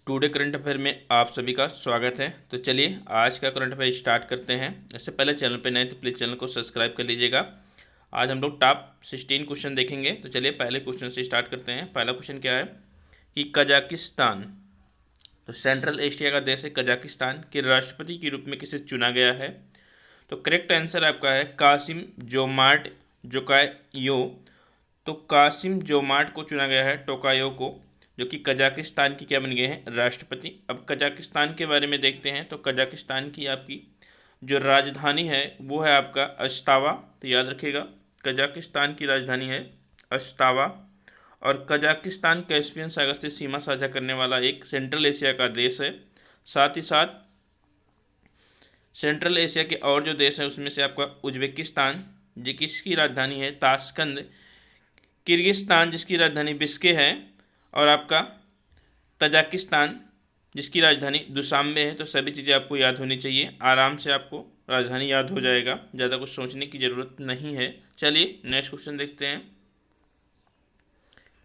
Today current affair में आप सभी का स्वागत है। तो चलिए आज का करंट अफेयर स्टार्ट करते हैं। इससे पहले चैनल पे नए तो प्लीज़ चैनल को सब्सक्राइब कर लीजिएगा। आज हम लोग टॉप 16 क्वेश्चन देखेंगे। तो चलिए पहले क्वेश्चन से स्टार्ट करते हैं। पहला क्वेश्चन क्या है कि कजाकिस्तान, तो सेंट्रल एशिया का देश है कजाकिस्तान, के राष्ट्रपति के रूप में किसे चुना गया है? तो करेक्ट आंसर आपका है कासिम जोमार्ट जोकायो। तो कासिम जोमार्ट को चुना गया है, टोकायो को, जो कि कजाकिस्तान की क्या बन गए हैं? राष्ट्रपति। अब कजाकिस्तान के बारे में देखते हैं। तो कजाकिस्तान की आपकी जो राजधानी है वो है आपका अस्तावा। तो याद रखिएगा कजाकिस्तान की राजधानी है अस्तावा। और कजाकिस्तान कैस्पियन सागर से सीमा साझा करने वाला एक सेंट्रल एशिया का देश है। साथ ही साथ सेंट्रल एशिया के और जो देश हैं उसमें से आपका उज्बेकिस्तान, जिसकी राजधानी है ताशकंद, किर्गिस्तान जिसकी राजधानी बिस्के है, और आपका तजाकिस्तान जिसकी राजधानी दुशांबे है। तो सभी चीज़ें आपको याद होनी चाहिए, आराम से आपको राजधानी याद हो जाएगा, ज़्यादा कुछ सोचने की ज़रूरत नहीं है। चलिए नेक्स्ट क्वेश्चन देखते हैं।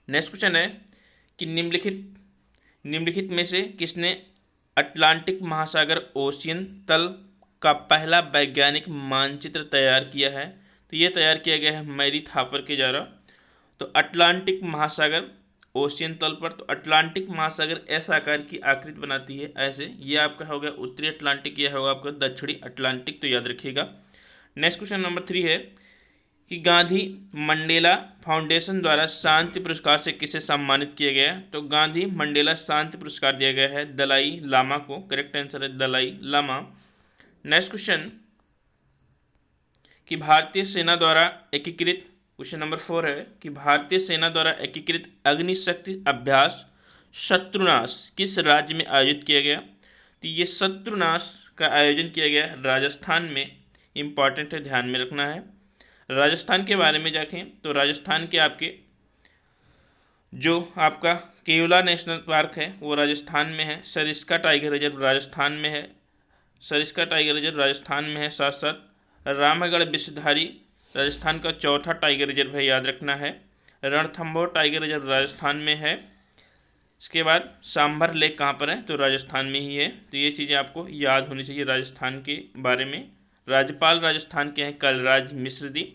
नेक्स्ट क्वेश्चन है कि निम्नलिखित में से किसने अटलांटिक महासागर ओशियन तल का पहला वैज्ञानिक मानचित्र तैयार किया है? तो ये तैयार किया गया है मैरी थापर के द्वारा। तो अटलांटिक महासागर ओशियन तल पर, तो अटलांटिक महासागर ऐसा आकार की आकृति बनाती है ऐसे। ये आपका हो गया उत्तरी अटलांटिक, यह होगा आपका दक्षिणी अटलांटिक। तो याद रखिएगा। नेक्स्ट क्वेश्चन नंबर 3 है कि गांधी मंडेला फाउंडेशन द्वारा शांति पुरस्कार से किसे सम्मानित किया गया? तो गांधी मंडेला शांति पुरस्कार दिया गया है दलाई लामा को। करेक्ट आंसर है दलाई लामा। नेक्स्ट क्वेश्चन कि भारतीय सेना द्वारा एकीकृत, क्वेश्चन नंबर 4 है कि भारतीय सेना द्वारा एकीकृत अग्निशक्ति अभ्यास शत्रुनाश किस राज्य में आयोजित किया गया? तो ये शत्रुनाश का आयोजन किया गया राजस्थान में। इंपॉर्टेंट है, ध्यान में रखना है। राजस्थान के बारे में देखें तो राजस्थान के आपके जो आपका केवला नेशनल पार्क है वो राजस्थान में है। सरिस्का टाइगर रिजर्व राजस्थान में है। सरिस्का टाइगर रिजर्व राजस्थान में है। साथ साथ रामगढ़ विषधारी राजस्थान का चौथा टाइगर रिजर्व है, याद रखना है। रणथंभौर टाइगर रिजर्व राजस्थान में है। इसके बाद सांभर लेक कहाँ पर है? तो राजस्थान में ही है। तो ये चीज़ें आपको याद होनी चाहिए राजस्थान के बारे में। राज्यपाल राजस्थान के हैं कलराज मिश्र जी।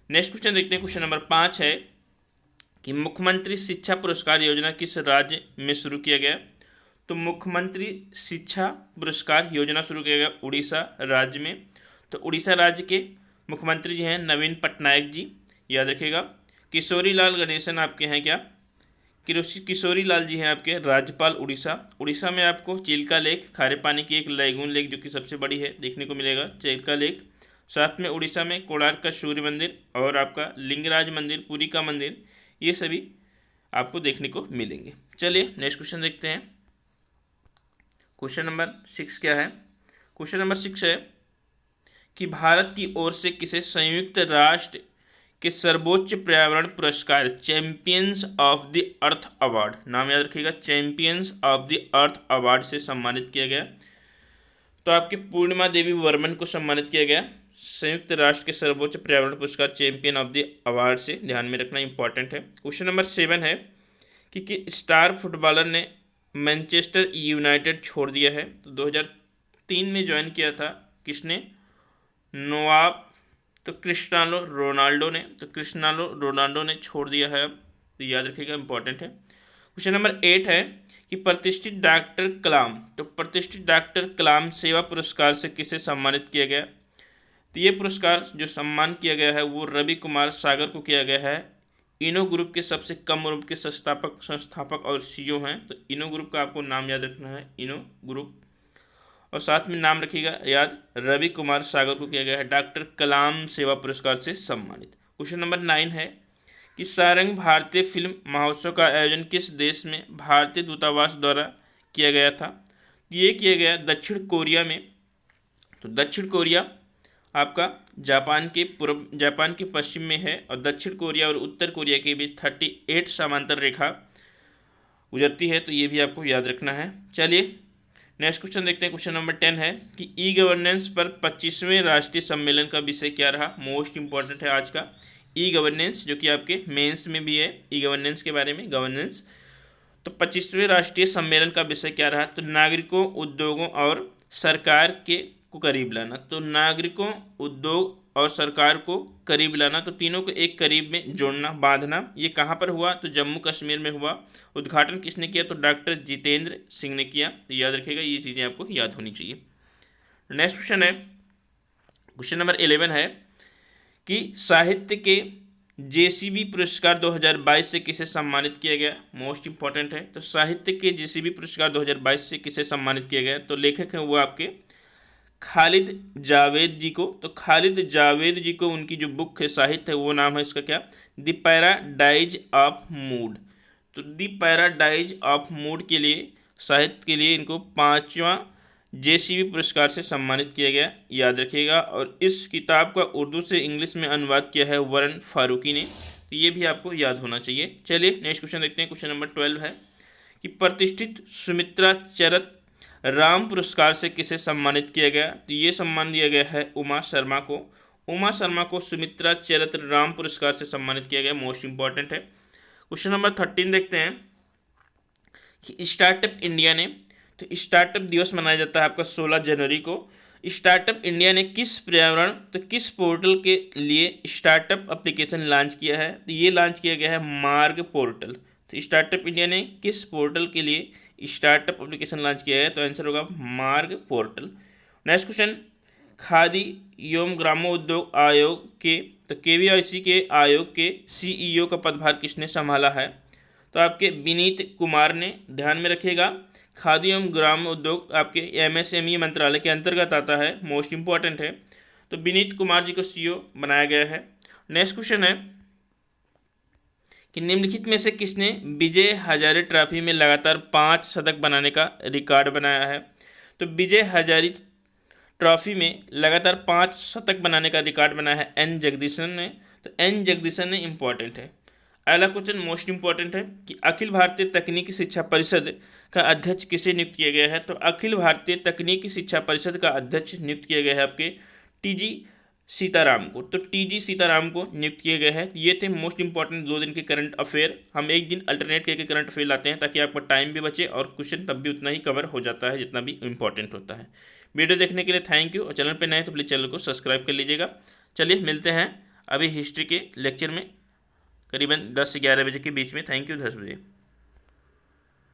नेक्स्ट क्वेश्चन देखते हैं। क्वेश्चन नंबर 5 है कि मुख्यमंत्री शिक्षा पुरस्कार योजना किस राज्य में शुरू किया गया? तो मुख्यमंत्री शिक्षा पुरस्कार योजना शुरू किया गया उड़ीसा राज्य में। तो उड़ीसा राज्य के मुख्यमंत्री जी हैं नवीन पटनायक जी, याद रखिएगा। किशोरी लाल गणेशन आपके हैं क्या? किशोरी लाल जी हैं आपके राज्यपाल उड़ीसा। उड़ीसा में आपको चिल्का लेक, खारे पानी की एक लैगून लेक जो कि सबसे बड़ी है देखने को मिलेगा, चिल्का लेक। साथ में उड़ीसा में कोणार्क का सूर्य मंदिर और आपका लिंगराज मंदिर, पुरी का मंदिर, ये सभी आपको देखने को मिलेंगे। चलिए नेक्स्ट क्वेश्चन देखते हैं। क्वेश्चन नंबर 6 क्या है? क्वेश्चन नंबर 6 है कि भारत की ओर से किसे संयुक्त राष्ट्र के सर्वोच्च पर्यावरण पुरस्कार champions of the earth award, नाम याद रखिएगा, champions of the earth award से सम्मानित किया गया? तो आपके पूर्णिमा देवी वर्मन को सम्मानित किया गया संयुक्त राष्ट्र के सर्वोच्च पर्यावरण पुरस्कार चैंपियन ऑफ द अवार्ड से, ध्यान में रखना इंपॉर्टेंट है। क्वेश्चन नंबर 7 है कि स्टार फुटबॉलर ने मैनचेस्टर यूनाइटेड छोड़ दिया है? तो 2003 में ज्वाइन किया था किसने? नोवाब, तो क्रिस्टियानो रोनाल्डो ने छोड़ दिया है अब। तो याद रखिएगा इंपॉर्टेंट है। क्वेश्चन नंबर 8 है कि प्रतिष्ठित डॉक्टर कलाम, तो प्रतिष्ठित डॉक्टर कलाम सेवा पुरस्कार से किसे सम्मानित किया गया? तो ये पुरस्कार जो सम्मान किया गया है वो रवि कुमार सागर को किया गया है। इनो ग्रुप के सबसे कम उम्र के संस्थापक और सीईओ हैं। तो इनो ग्रुप का आपको नाम याद रखना है, इनो ग्रुप। और साथ में नाम रखिएगा याद, रवि कुमार सागर को किया गया है डॉक्टर कलाम सेवा पुरस्कार से सम्मानित। क्वेश्चन नंबर 9 है कि सारंग भारतीय फिल्म महोत्सव का आयोजन किस देश में भारतीय दूतावास द्वारा किया गया था? ये किया गया दक्षिण कोरिया में। तो दक्षिण कोरिया आपका जापान के पश्चिम में है और दक्षिण कोरिया और उत्तर कोरिया के बीच 38 समांतर रेखा गुजरती है। तो ये भी आपको याद रखना है। चलिए नेक्स्ट क्वेश्चन देखते हैं। क्वेश्चन नंबर 10 है कि ई गवर्नेंस पर 25वें राष्ट्रीय सम्मेलन का विषय क्या रहा? मोस्ट इंपॉर्टेंट है आज का ई गवर्नेंस, जो कि आपके मेंस में भी है। ई गवर्नेंस के बारे में, गवर्नेंस तो 25वें राष्ट्रीय सम्मेलन का विषय क्या रहा? तो नागरिकों, उद्योगों और सरकार के को करीब लाना। तो नागरिकों, उद्योग और सरकार को करीब लाना, तो तीनों को एक करीब में जोड़ना, बांधना। ये कहाँ पर हुआ? तो जम्मू कश्मीर में हुआ। उद्घाटन किसने किया? तो डॉक्टर जितेंद्र सिंह ने किया। तो याद रखिएगा, ये चीज़ें आपको याद होनी चाहिए। नेक्स्ट क्वेश्चन है, क्वेश्चन नंबर 11 है कि साहित्य के जेसीबी पुरस्कार 2022 से किसे सम्मानित किया गया? मोस्ट इंपॉर्टेंट है। तो साहित्य के जेसीबी पुरस्कार 2022 से किसे सम्मानित किया गया? तो लेखक हैं वो आपके खालिद जावेद जी को। तो खालिद जावेद जी को उनकी जो बुक है, साहित्य है, वो नाम है इसका क्या? The paradise of mood. तो द पैराडाइज ऑफ मूड के लिए, साहित्य के लिए इनको 5वां जेसीबी पुरस्कार से सम्मानित किया गया, याद रखिएगा। और इस किताब का उर्दू से इंग्लिश में अनुवाद किया है वरुण फारूकी ने। तो ये भी आपको याद होना चाहिए। चलिए नेक्स्ट क्वेश्चन देखते हैं। क्वेश्चन नंबर 12 है कि प्रतिष्ठित सुमित्रा चरक राम पुरस्कार से किसे सम्मानित किया गया? तो ये सम्मान दिया गया है उमा शर्मा को। उमा शर्मा को सुमित्रा चरित्र राम पुरस्कार से सम्मानित किया गया, मोस्ट इंपॉर्टेंट है। क्वेश्चन नंबर 13 देखते हैं कि स्टार्टअप इंडिया ने, तो स्टार्टअप दिवस मनाया जाता है आपका 16 जनवरी को। स्टार्टअप इंडिया ने किस पर्यावरण, तो किस पोर्टल के लिए स्टार्टअप एप्लीकेशन लॉन्च किया है? तो ये लॉन्च किया गया है मार्ग पोर्टल। तो स्टार्टअप इंडिया ने किस पोर्टल के लिए स्टार्टअप एप्लीकेशन लॉन्च किया है? तो आंसर होगा मार्ग पोर्टल। नेक्स्ट क्वेश्चन, खादी एवं ग्रामोद्योग आयोग के, तो केवीआईसी के आयोग के सीईओ का पदभार किसने संभाला है? तो आपके विनीत कुमार ने। ध्यान में रखिएगा, खादी एवं ग्राम उद्योग आपके एमएसएमई मंत्रालय के अंतर्गत आता है, मोस्ट इंपॉर्टेंट है। तो विनीत कुमार जी को सीईओ बनाया गया है। नेक्स्ट क्वेश्चन है कि निम्नलिखित में से किसने विजय हजारे ट्रॉफी में लगातार 5 शतक बनाने का रिकॉर्ड बनाया है? तो विजय हजारे ट्रॉफी में लगातार 5 शतक बनाने का रिकॉर्ड बनाया है एन जगदीशन ने। तो एन जगदीशन ने इंपॉर्टेंट है। अगला क्वेश्चन मोस्ट इंपॉर्टेंट है कि अखिल भारतीय तकनीकी शिक्षा परिषद का अध्यक्ष किसे नियुक्त किया गया है? तो अखिल भारतीय तकनीकी शिक्षा परिषद का अध्यक्ष नियुक्त किया गया है आपके टीजी सीताराम को। तो टीजी सीताराम को नियुक्त किया गया है। ये थे मोस्ट इंपॉर्टेंट 2 दिन के करंट अफेयर। हम एक दिन अल्टरनेट करके करंट अफेयर लाते हैं ताकि आपका टाइम भी बचे और क्वेश्चन तब भी उतना ही कवर हो जाता है जितना भी इंपॉर्टेंट होता है। वीडियो देखने के लिए थैंक यू, और चैनल पर नए तो प्लीज़ चैनल को सब्सक्राइब कर लीजिएगा। चलिए मिलते हैं अभी हिस्ट्री के लेक्चर में करीबन 10 से 11 बजे के बीच में। थैंक यू, 10 बजे।